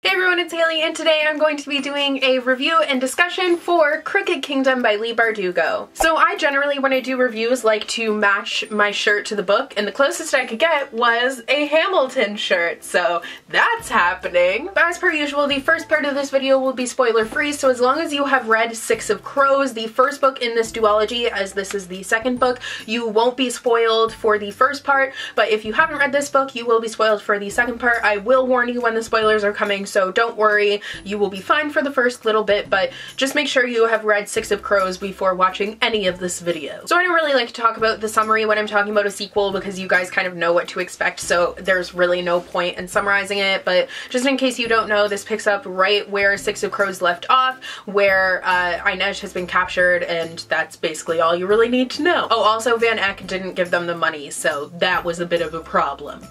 Hey everyone, it's Hailey, and today I'm going to be doing a review and discussion for Crooked Kingdom by Leigh Bardugo. So I generally, when I do reviews, like to match my shirt to the book, and the closest I could get was a Hamilton shirt, so that's happening. But as per usual, the first part of this video will be spoiler free, so as long as you have read Six of Crows, the first book in this duology, as this is the second book, you won't be spoiled for the first part, but if you haven't read this book, you will be spoiled for the second part. I will warn you when the spoilers are coming, so don't worry, you will be fine for the first little bit, but just make sure you have read Six of Crows before watching any of this video. So I don't really like to talk about the summary when I'm talking about a sequel because you guys kind of know what to expect, so there's really no point in summarizing it, but just in case you don't know, this picks up right where Six of Crows left off, where Inej has been captured, and that's basically all you really need to know. Oh, also Van Eck didn't give them the money, so that was a bit of a problem.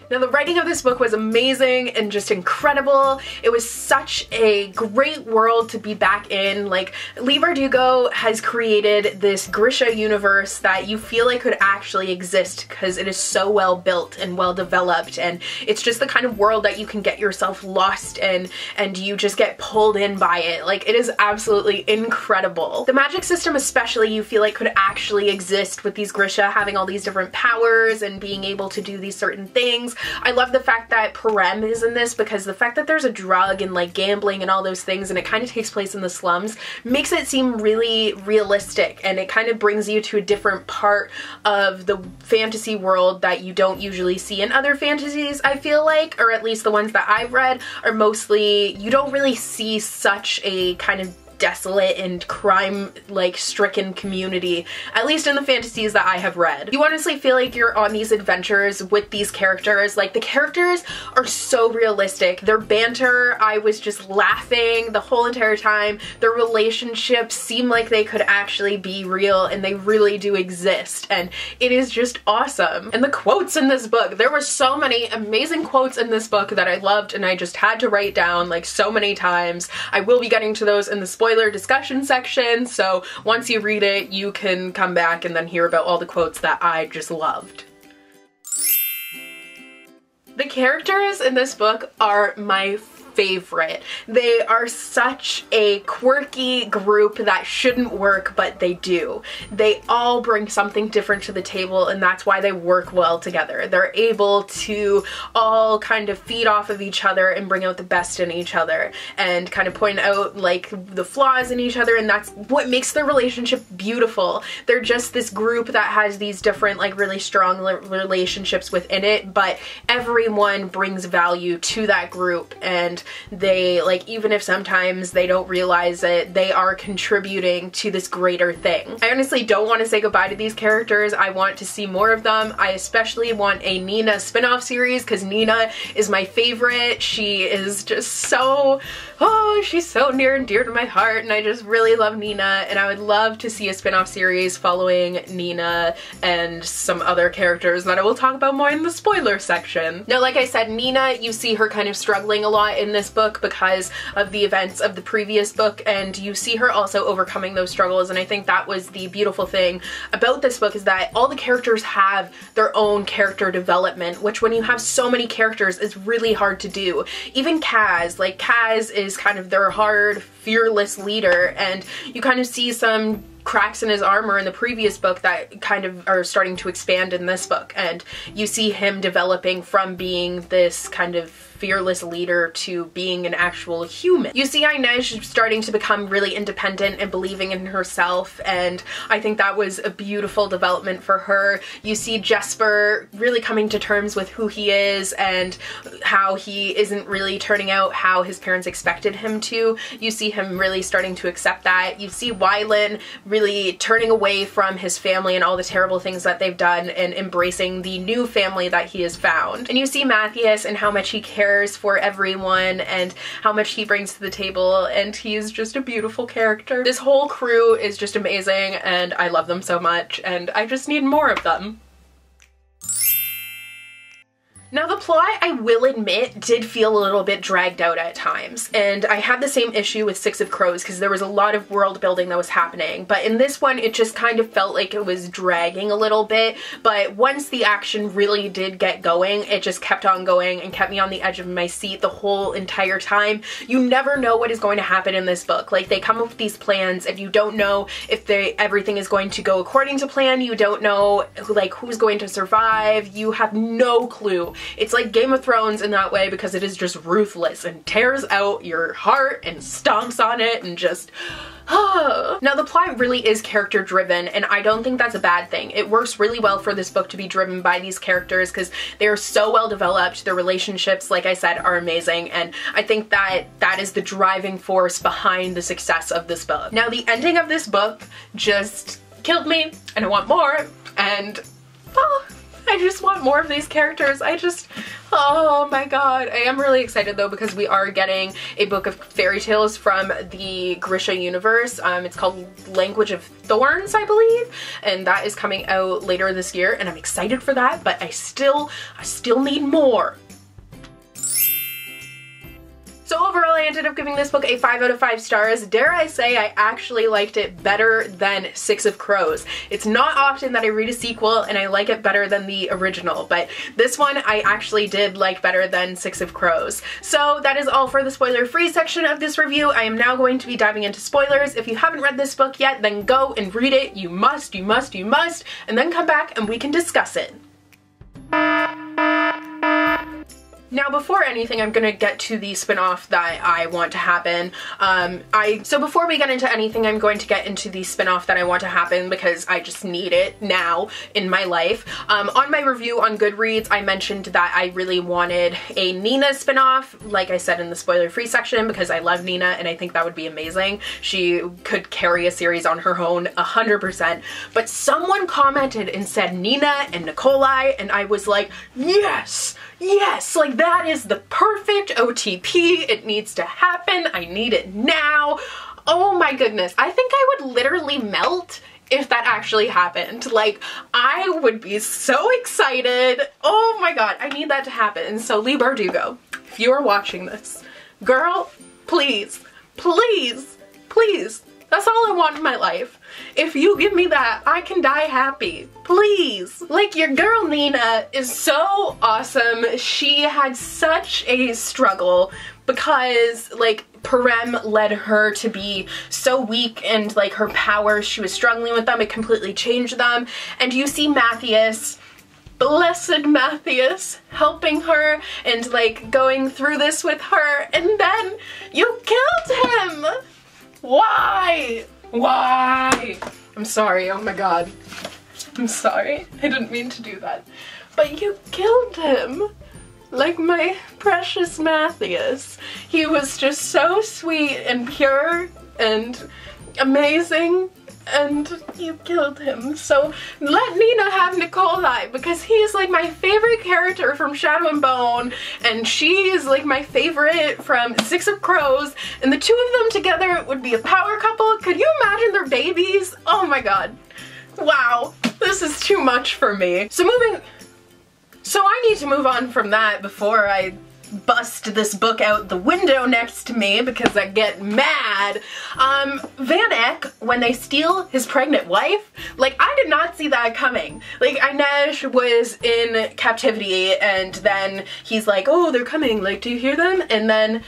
Now, the writing of this book was amazing and just incredible. It was such a great world to be back in. Like, Leigh Bardugo has created this Grisha universe that you feel like could actually exist because it is so well built and well developed, and it's just the kind of world that you can get yourself lost in and you just get pulled in by it. Like, it is absolutely incredible. The magic system especially you feel like could actually exist with these Grisha having all these different powers and being able to do these certain things. I love the fact that Parem is in this because the fact that there's a drug and like gambling and all those things and it kind of takes place in the slums makes it seem really realistic, and it kind of brings you to a different part of the fantasy world that you don't usually see in other fantasies, I feel like, or at least the ones that I've read are mostly, you don't really see such a kind of desolate and crime like stricken community, at least in the fantasies that I have read. You honestly feel like you're on these adventures with these characters. Like, the characters are so realistic. Their banter, I was just laughing the whole entire time. Their relationships seem like they could actually be real, and they really do exist, and it is just awesome. And the quotes in this book, there were so many amazing quotes in this book that I loved and I just had to write down like so many times. I will be getting to those in the spoiler discussion section, so once you read it, you can come back and then hear about all the quotes that I just loved. The characters in this book are my favorite. They are such a quirky group that shouldn't work, but they do. They all bring something different to the table, and that's why they work well together. They're able to all kind of feed off of each other and bring out the best in each other and kind of point out like the flaws in each other, and that's what makes their relationship beautiful. They're just this group that has these different like really strong relationships within it, but everyone brings value to that group, and they, like, even if sometimes they don't realize it, they are contributing to this greater thing. I honestly don't want to say goodbye to these characters. I want to see more of them. I especially want a Nina spin-off series because Nina is my favorite. She is just so, oh, she's so near and dear to my heart, and I just really love Nina, and I would love to see a spin-off series following Nina and some other characters that I will talk about more in the spoiler section. Now, like I said, Nina, you see her kind of struggling a lot in this book because of the events of the previous book, and you see her also overcoming those struggles, and I think that was the beautiful thing about this book, is that all the characters have their own character development, which when you have so many characters is really hard to do. Even Kaz, like Kaz is kind of their hard, fearless leader, and you kind of see some cracks in his armor in the previous book that kind of are starting to expand in this book, and you see him developing from being this kind of fearless leader to being an actual human. You see Inej starting to become really independent and believing in herself, and I think that was a beautiful development for her. You see Jesper really coming to terms with who he is and how he isn't really turning out how his parents expected him to. You see him really starting to accept that. You see Wylan really turning away from his family and all the terrible things that they've done and embracing the new family that he has found. And you see Matthias and how much he cares for everyone and how much he brings to the table, and he's just a beautiful character. This whole crew is just amazing, and I love them so much, and I just need more of them. Now the plot, I will admit, did feel a little bit dragged out at times, and I had the same issue with Six of Crows because there was a lot of world building that was happening, but in this one it just kind of felt like it was dragging a little bit, but once the action really did get going, it just kept on going and kept me on the edge of my seat the whole entire time. You never know what is going to happen in this book. Like, they come up with these plans and you don't know if everything is going to go according to plan, you don't know like who's going to survive, you have no clue. It's like Game of Thrones in that way because it is just ruthless and tears out your heart and stomps on it and just... Now the plot really is character driven, and I don't think that's a bad thing. It works really well for this book to be driven by these characters because they are so well developed. Their relationships, like I said, are amazing, and I think that is the driving force behind the success of this book. Now the ending of this book just killed me, and I want more, and I just want more of these characters. Oh my god. I am really excited though because we are getting a book of fairy tales from the Grisha universe. It's called Language of Thorns, I believe, and that is coming out later this year, and I'm excited for that, but I still need more. So overall, I ended up giving this book a 5 out of 5 stars. Dare I say I actually liked it better than Six of Crows. It's not often that I read a sequel and I like it better than the original, but this one I actually did like better than Six of Crows. So that is all for the spoiler-free section of this review. I am now going to be diving into spoilers. If you haven't read this book yet, then go and read it. You must, you must, you must, and then come back and we can discuss it. Now before anything, I'm gonna get to the spin-off that I want to happen. So before we get into anything, I'm going to get into the spin-off that I want to happen because I just need it now in my life. On my review on Goodreads, I mentioned that I really wanted a Nina spin-off, like I said in the spoiler-free section, because I love Nina and I think that would be amazing. She could carry a series on her own 100%. But someone commented and said Nina and Nikolai, and I was like, yes! Yes, like that is the perfect OTP. It needs to happen. I need it now. Oh my goodness. I think I would literally melt if that actually happened. Like, I would be so excited. Oh my god, I need that to happen. So Leigh Bardugo, if you are watching this, girl, please, please, please. That's all I want in my life. If you give me that, I can die happy. Please. Like, your girl Nina is so awesome. She had such a struggle because, like, Parem led her to be so weak, and, like, her powers, she was struggling with them. It completely changed them. And you see Matthias, blessed Matthias, helping her and, like, going through this with her, and then you killed him! Why? Why? I'm sorry, oh my god. I'm sorry. I didn't mean to do that. But you killed him. Like my precious Matthias. He was just so sweet and pure and amazing, and you killed him. So let Nina have Nikolai, because he is like my favorite character from Shadow and Bone, and she is like my favorite from Six of Crows, and the two of them together would be a power couple. Could you imagine their babies? Oh my god. Wow. This is too much for me. So I need to move on from that before I bust this book out the window next to me because I get mad. Van Eck, when they steal his pregnant wife, like, I did not see that coming. Like, Inej was in captivity and then he's like, oh, they're coming, like, do you hear them? And then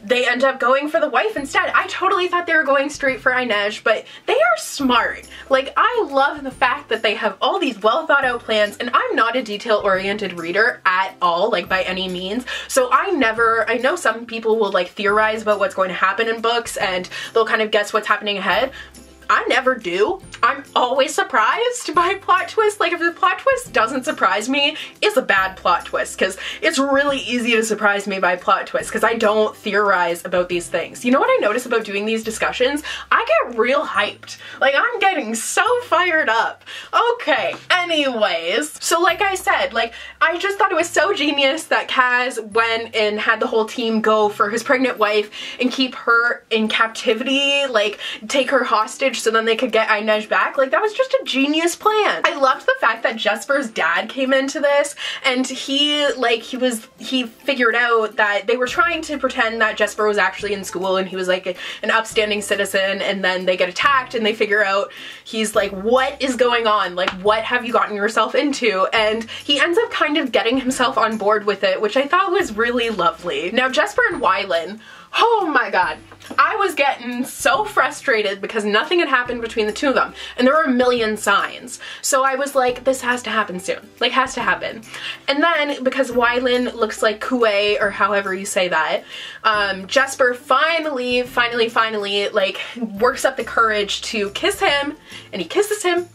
they end up going for the wife instead. I totally thought they were going straight for Inej, but they are smart. Like, I love the fact that they have all these well thought out plans, and I'm not a detail-oriented reader at all, like, by any means. So I know some people will, like, theorize about what's going to happen in books and they'll kind of guess what's happening ahead. I never do. I'm always surprised by plot twists. Like, if the plot twist doesn't surprise me, it's a bad plot twist, because it's really easy to surprise me by plot twists because I don't theorize about these things. You know what I notice about doing these discussions? I get real hyped. Like, I'm getting so fired up. Okay, anyways. So like I said, like, I just thought it was so genius that Kaz went and had the whole team go for his pregnant wife and keep her in captivity, like, take her hostage so then they could get Inej back. Like, that was just a genius plan. I loved the fact that Jesper's dad came into this, and he figured out that they were trying to pretend that Jesper was actually in school and he was like an upstanding citizen, and then they get attacked and they figure out he's like, what is going on? Like, what have you gotten yourself into? And he ends up kind of getting himself on board with it, which I thought was really lovely. Now, Jesper and Wylan, oh my god, I was getting so frustrated because nothing had happened between the two of them, and there were a million signs. So I was like, this has to happen soon. Like, has to happen. And then, because Wylan looks like Kue, or however you say that, Jesper finally, like, works up the courage to kiss him, and he kisses him,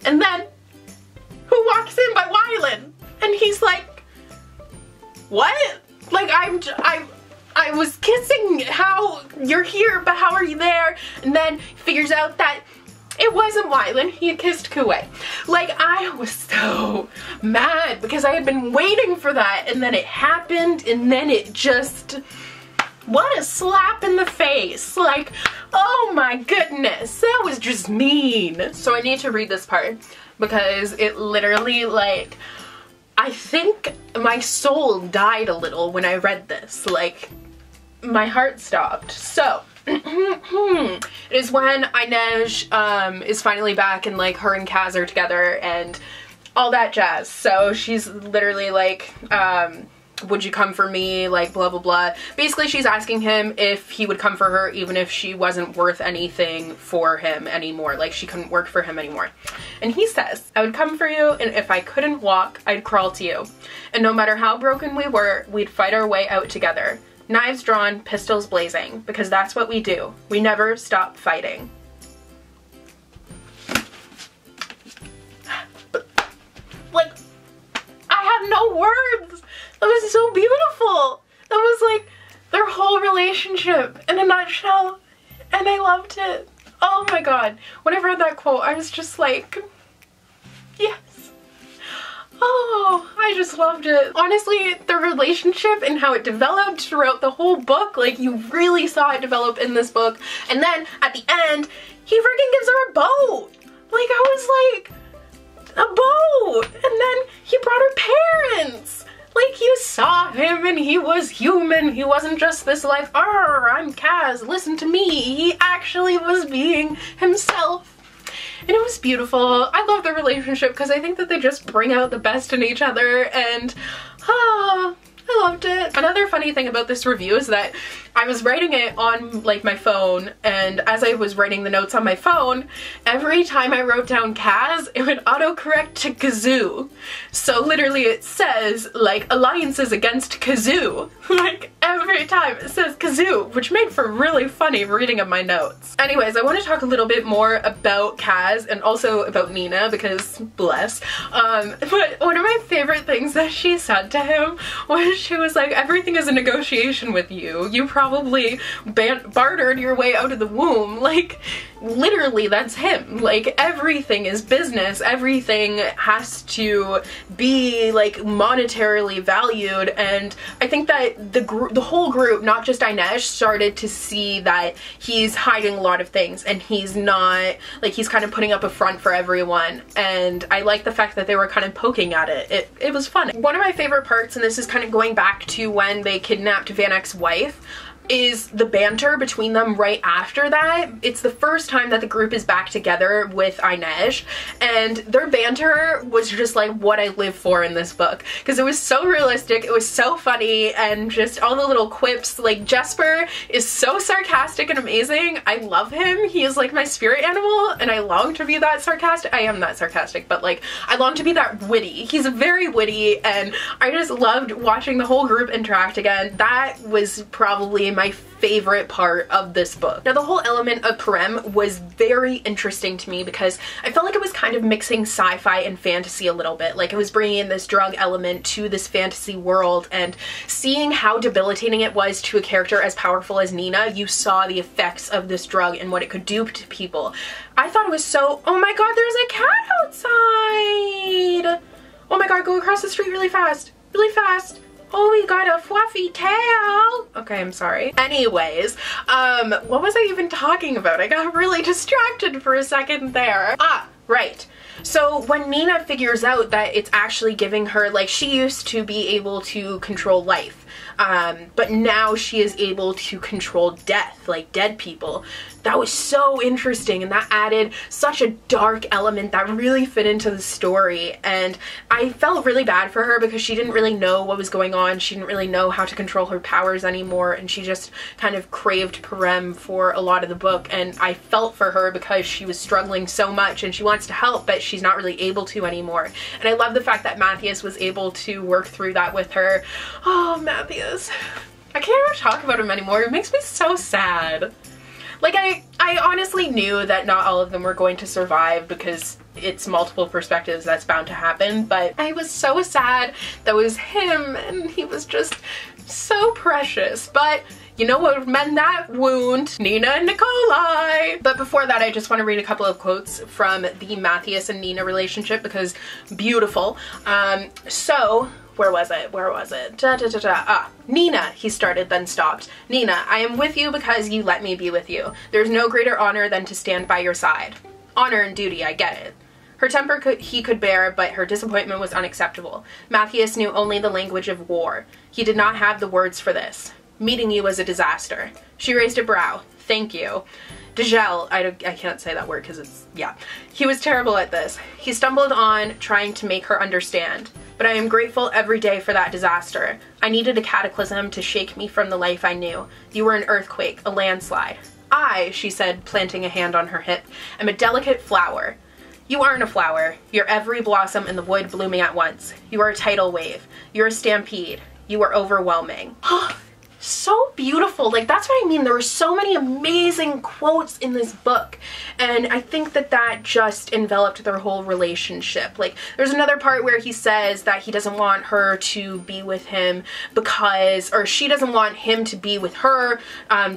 and then, who walks in but Wylan? And he's like, what? Like, I was kissing, how you're here, but how are you there? And then figures out that it wasn't Wylan, he had kissed Kue. Like, I was so mad because I had been waiting for that, and then it happened, and then it just, what a slap in the face. Like, oh my goodness, that was just mean. So I need to read this part because it literally, like, I think my soul died a little when I read this. Like, my heart stopped. So, it is when Inej is finally back, and like her and Kaz are together and all that jazz. So she's literally like, would you come for me, like blah blah blah. Basically she's asking him if he would come for her even if she wasn't worth anything for him anymore, like she couldn't work for him anymore. And he says, I would come for you, and if I couldn't walk, I'd crawl to you. And no matter how broken we were, we'd fight our way out together. Knives drawn, pistols blazing, because that's what we do. We never stop fighting. Like, I have no words. That was so beautiful. That was like their whole relationship in a nutshell, and I loved it. Oh my god. When I read that quote, I was just like, yes. Oh, I just loved it. Honestly, the relationship and how it developed throughout the whole book, like, you really saw it develop in this book. And then at the end, he freaking gives her a boat. Like, I was like, a boat. And then he brought her parents. Like, you saw him and he was human. He wasn't just this like, "Arr, I'm Kaz, listen to me." He actually was being himself. And it was beautiful. I love their relationship because I think that they just bring out the best in each other, and I loved it. Another funny thing about this review is that I was writing it on like my phone, and as I was writing the notes on my phone, every time I wrote down Kaz, it would autocorrect to Kazoo. So literally it says like alliances against Kazoo. Like every time it says Kazoo, which made for really funny reading of my notes. Anyways, I want to talk a little bit more about Kaz and also about Nina because bless. But one of my favorite things that she said to him was she was like, everything is a negotiation with you. You probably bartered your way out of the womb. Like, literally, that's him. Like, everything is business. Everything has to be, like, monetarily valued. And I think that the whole group, not just Inej, started to see that he's hiding a lot of things and he's not, like, he's kind of putting up a front for everyone. And I like the fact that they were kind of poking at it. It was fun. One of my favorite parts, and this is kind of going back to when they kidnapped Van Eck's wife, is the banter between them right after that. It's the first time that the group is back together with Inej, and their banter was just like what I live for in this book because it was so realistic, it was so funny, and just all the little quips. Like, Jesper is so sarcastic and amazing. I love him. He is like my spirit animal, and I long to be that sarcastic. I am that sarcastic, but like I long to be that witty. He's very witty, and I just loved watching the whole group interact again. That was probably my favorite part of this book. Now, the whole element of Parem was very interesting to me because I felt like it was kind of mixing sci-fi and fantasy a little bit. Like, it was bringing in this drug element to this fantasy world, and seeing how debilitating it was to a character as powerful as Nina, you saw the effects of this drug and what it could do to people. I thought it was so, oh my god, there's a cat outside! Oh my god, go across the street really fast. Really fast. Oh, he got a fluffy tail. Okay, I'm sorry. Anyways, what was I even talking about? I got really distracted for a second there. Ah, right. So when Nina figures out that it's actually giving her, like, she used to be able to control life, but now she is able to control death, like dead people. That was so interesting, and that added such a dark element that really fit into the story. And I felt really bad for her because she didn't really know what was going on. She didn't really know how to control her powers anymore, and she just kind of craved Parem for a lot of the book. And I felt for her because she was struggling so much and she wants to help, but she's not really able to anymore. And I love the fact that Matthias was able to work through that with her. Oh, Matthias. I can't even talk about him anymore. It makes me so sad. Like, I honestly knew that not all of them were going to survive because it's multiple perspectives, that's bound to happen, but I was so sad that was him, and he was just so precious. But you know what would mend that wound? Nina and Nikolai! But before that, I just want to read a couple of quotes from the Matthias and Nina relationship because beautiful. So where was it? Nina, he started, then stopped. Nina, I am with you because you let me be with you. There's no greater honor than to stand by your side. Honor and duty, I get it. Her temper he could bear, but her disappointment was unacceptable. Matthias knew only the language of war. He did not have the words for this. Meeting you was a disaster. She raised a brow. Thank you. Degel, I can't say that word because it's, yeah. He was terrible at this. He stumbled on, trying to make her understand. But I am grateful every day for that disaster. I needed a cataclysm to shake me from the life I knew. You were an earthquake, a landslide. I, she said, planting a hand on her hip, am a delicate flower. You aren't a flower. You're every blossom in the wood blooming at once. You are a tidal wave. You're a stampede. You are overwhelming. So beautiful. Like, that's what I mean. There were so many amazing quotes in this book, and I think that that just enveloped their whole relationship. Like, there's another part where he says that he doesn't want her to be with him because, or she doesn't want him to be with her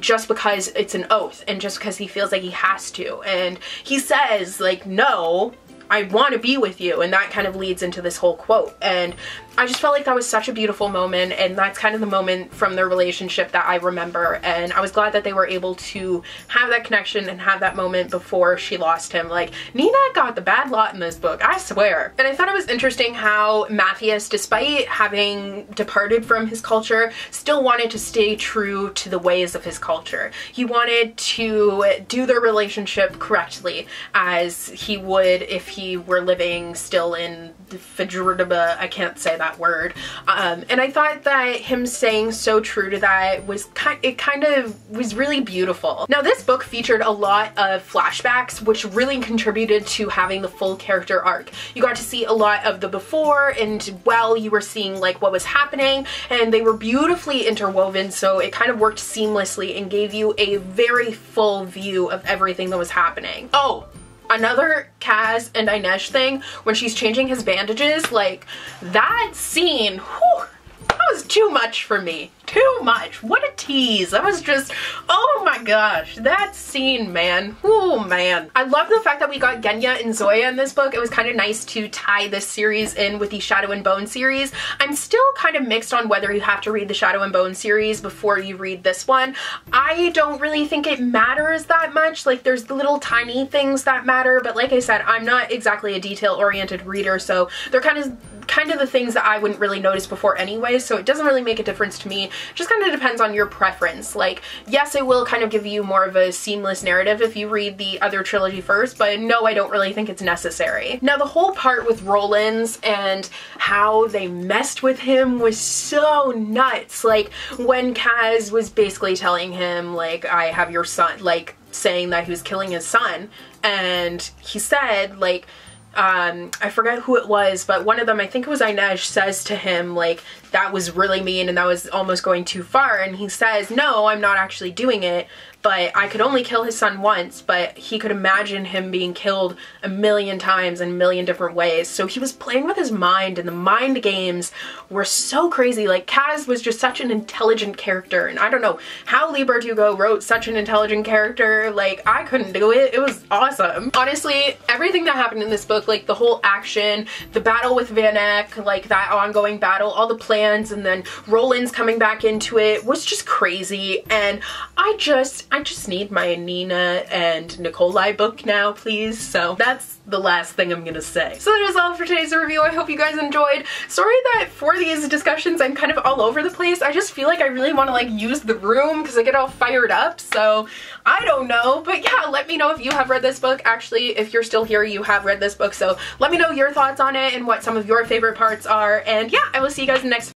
just because it's an oath and just because he feels like he has to. And he says, like, no, I want to be with you, and that kind of leads into this whole quote. And I just felt like that was such a beautiful moment, and that's kind of the moment from their relationship that I remember, and I was glad that they were able to have that connection and have that moment before she lost him. Like, Nina got the bad lot in this book, I swear. And I thought it was interesting how Matthias, despite having departed from his culture, still wanted to stay true to the ways of his culture. He wanted to do their relationship correctly, as he would if he were living still in Fajrudaba, I can't say that word. And I thought that him saying so true to that was kind of was really beautiful. Now, this book featured a lot of flashbacks, which really contributed to having the full character arc. You got to see a lot of the before and while you were seeing like what was happening, and they were beautifully interwoven, so it kind of worked seamlessly and gave you a very full view of everything that was happening. Oh, another Kaz and Inej thing, when she's changing his bandages, like, that scene, whew, that was too much for me. Too much. What a tease. That was just, oh my gosh, that scene, man. Oh man. I love the fact that we got Genya and Zoya in this book. It was kind of nice to tie this series in with the Shadow and Bone series. I'm still kind of mixed on whether you have to read the Shadow and Bone series before you read this one. I don't really think it matters that much. Like, there's the little tiny things that matter, but like I said, I'm not exactly a detail-oriented reader, so they're kind of the things that I wouldn't really notice before anyway, so it doesn't really make a difference to me. Just kind of depends on your preference. Like, yes, it will kind of give you more of a seamless narrative if you read the other trilogy first, but no, I don't really think it's necessary. Now, the whole part with Roland's and how they messed with him was so nuts. Like, when Kaz was basically telling him, like, I have your son, like, saying that he was killing his son, and he said, like, I forget who it was, but one of them, I think it was Inej, says to him, like, that was really mean and that was almost going too far, and he says, no, I'm not actually doing it, but I could only kill his son once, but he could imagine him being killed a million times in a million different ways. So he was playing with his mind, and the mind games were so crazy. Like, Kaz was just such an intelligent character, and I don't know how Leigh Bardugo wrote such an intelligent character. Like, I couldn't do it. It was awesome. Honestly, everything that happened in this book, like the whole action, the battle with Van Eck, like that ongoing battle, all the play plans, and then Roland's coming back into it was just crazy, and I just need my Nina and Nikolai book now, please. So that's the last thing I'm gonna say. So that is all for today's review. I hope you guys enjoyed. Sorry that for these discussions I'm kind of all over the place. I just feel like I really want to like use the room because I get all fired up, so I don't know. But yeah, let me know if you have read this book. Actually, if you're still here, you have read this book, so let me know your thoughts on it and what some of your favorite parts are. And yeah, I will see you guys in the next